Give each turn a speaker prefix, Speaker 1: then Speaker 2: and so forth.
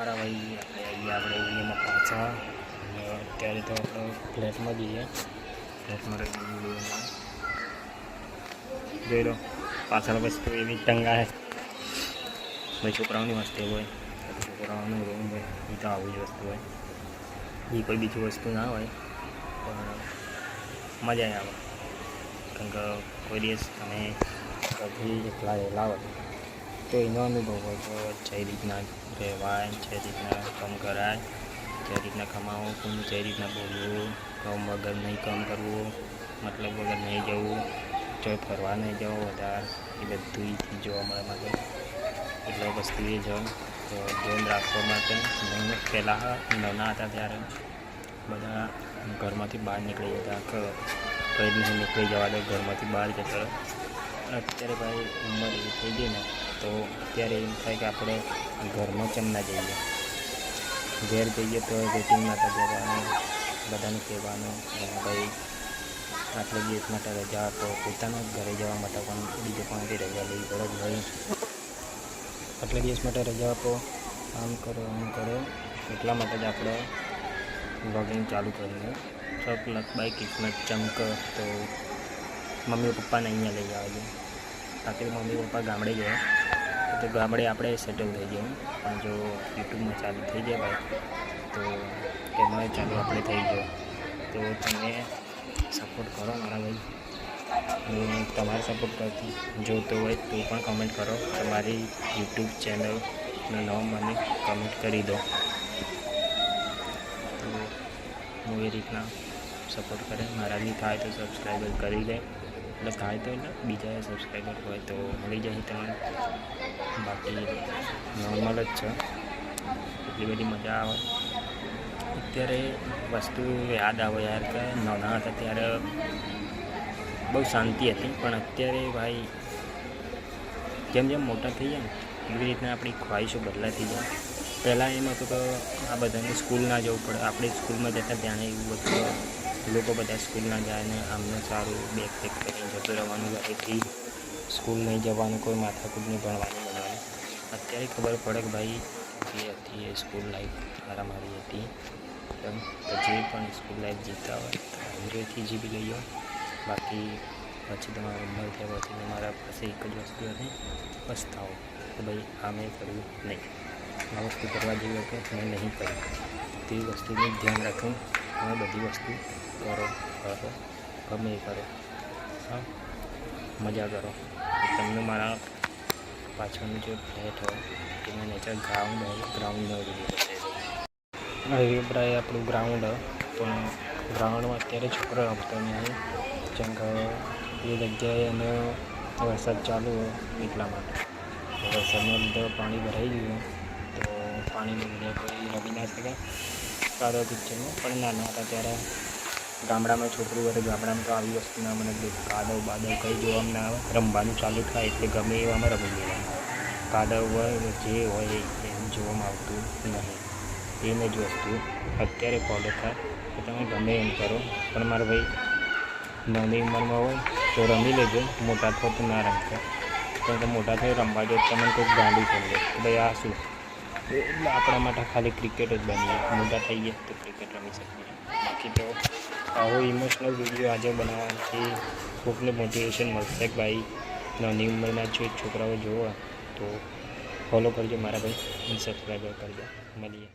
Speaker 1: મારા ભાઈ આપણે એમાં પાછા અત્યારે તો આપણે ફ્લેટમાં જઈએ. ફ્લેટમાં રહીને જોઈ લો પાછળ વસ્તુ એવી ટંગા હે ભાઈ. છોકરાઓની વસ્તુ હોય, છોકરાઓનું રૂમ હોય, એ તો આવી જ વસ્તુ હોય. એ કોઈ બીજી વસ્તુ ના હોય પણ મજા આવે. કારણ કે કોઈ દિવસ તમે કદી એકલા રહેલા હોય તો એનો અનુભવ હોય તો જે રીતના રહેવાય, જે રીતના કામ કરાય, જે રીતના કમાવો, કોઈને જે રીતના બોલવું, કામ વગર નહીં કામ કરવું, મતલબ વગર નહીં જવું, જો ફરવા નહીં જવું વધારે, એ બધું એથી જોવા મળે માટે. એટલે વસ્તુ એ જ તો ધ્યાન રાખવા માટે હું પહેલાં નાના હતા ત્યારે બધા ઘરમાંથી બહાર નીકળી જતા કે કંઈ નહીં નીકળી જવા દે, ઘરમાંથી બહાર જતા. અત્યારે ભાઈ ઉંમર એવી થઈ ગઈ ને તો અત્યારે એમ થાય કે આપણે ઘરમાં કેમ ના જઈએ. ઘેર જઈએ તો વેટિંગ માટે જવાનું, બધાને કહેવાનું ભાઈ આટલા દિવસ માટે રજા આપો. પોતાના ઘરે જવા માટે પણ બીજે કોઈથી રજા લેવી પડે ભાઈ. આટલા દિવસ માટે રજા આપો, આમ કરો આમ કરો. એટલા માટે જ આપણે વ્લોગિંગ ચાલુ કર્યું. સબ લખબાઈ કિસ્મત ચમક તો મમ્મી પપ્પાને અહીંયા લઈ આવજો. બાકી મમ્મી પપ્પા ગામડે ગયા તો ગામડે આપણે સેટલ થઈ જવું. પણ જો યુટ્યુબમાં ચાલુ થઈ જાય ભાઈ તો એમાં ચાલુ આપણે થઈ જાય. તો તમે સપોર્ટ કરો મારા ભાઈ. હું તમારે સપોર્ટ કરતી જોતો હોય તો પણ કમેન્ટ કરો. તમારી યુટ્યુબ ચેનલનું નામ મને કમેન્ટ કરી દો તો હું એ રીતના સપોર્ટ કરે. મારાથી થાય તો સબસ્ક્રાઈબર કરી દે. એટલે થાય તો એટલે બીજા સબસ્ક્રાઈબર હોય તો મળી જાય તમને. બાકી નોર્મલ જ છે. એટલી બધી મજા આવે. અત્યારે વસ્તુ યાદ આવે યાર કે નાના હતા ત્યારે બહુ શાંતિ હતી. પણ અત્યારે ભાઈ જેમ જેમ મોટા થઈ જાય ને એવી રીતના આપણી ખ્વાહિશો બદલાતી જાય. પહેલાં એમ હતું કે આ બધાને સ્કૂલ ના જવું પડે. આપણે સ્કૂલમાં જતા ત્યાં એવું બધું લોકો બધા સ્કૂલ ના જાય ને આમને સારું બેગ પેક કરીને જતું રહેવાનું. ઘરેથી સ્કૂલ નહીં જવાનું, કોઈ માથાકૂટ નહીં ભણવાની બનાવવાની. અત્યારે ખબર પડે કે ભાઈ જે હતી એ સ્કૂલ લાઈફ મારી હતી. તો જે પણ સ્કૂલ લાઈફ જીવતા હોય તો એન્જોયથી જીવી લઈએ. બાકી પછી તમારા ઉંમર થયા પછી તમારા પાસે એક જ વસ્તુ હતી, પસ્તાવો કે ભાઈ આ મેં કર્યું નહીં, આ વસ્તુ કરવા જેવી હતી મેં નહીં કરી. તે વસ્તુનું ધ્યાન રાખું. તમે બધી વસ્તુ કરો ગમે એ કરો, હા મજા કરો. તમને મારા પાછળનું જે ફ્લેટ હોય એમાં નેચર ગ્રાઉન્ડનો વિડીયો બતાવી. હવે બ્રાય આપણું ગ્રાઉન્ડ પણ ગ્રાઉન્ડમાં અત્યારે છોકરો રમતો નહીં. જેમ કે એ જગ્યાએ અને વરસાદ ચાલુ હોય એટલા માટે વરસાદના લીધે પાણી ભરાઈ ગયું તો પાણીના લીધે કોઈ રમી ના શકે. કાદવ કિચનમાં પણ નાના હતા ત્યારે ગામડામાં છોકરું હોય તો ગામડામાં તો આવી વસ્તુના મને કાદવ બાદવ કંઈ જોવામાં ના આવે. રમવાનું ચાલુ થાય એટલે ગમે એવામાં રમી લેવાનું. કાદવ હોય જે હોય એમ જોવામાં આવતું નહીં. એને જ વસ્તુ અત્યારે ફોલો થાય તો તમે ગમે એમ કરો. પણ મારા ભાઈ નાની ઉંમરમાં હોય તો રમી લેજો, મોટા થો તો ના રમતા. કારણ કે મોટા થઈ રમવા જો તમને કોઈ ગાંડી સમજે કે ભાઈ આ શું. એટલે આપણા માટે ખાલી ક્રિકેટ જ બની જાય. મોટા થઈ ગયા તો ક્રિકેટ રમી શકીએ. બાકી તો આવો ઇમોશનલ વિડીયો આજે બનાવવાથી કોઈને મોટિવેશન મળશે કે ભાઈ નાની ઉંમરના જે છોકરાઓ જોવા તો ફોલો કરજો મારા ભાઈ, સબસ્ક્રાઈબર કરજો. મળીએ.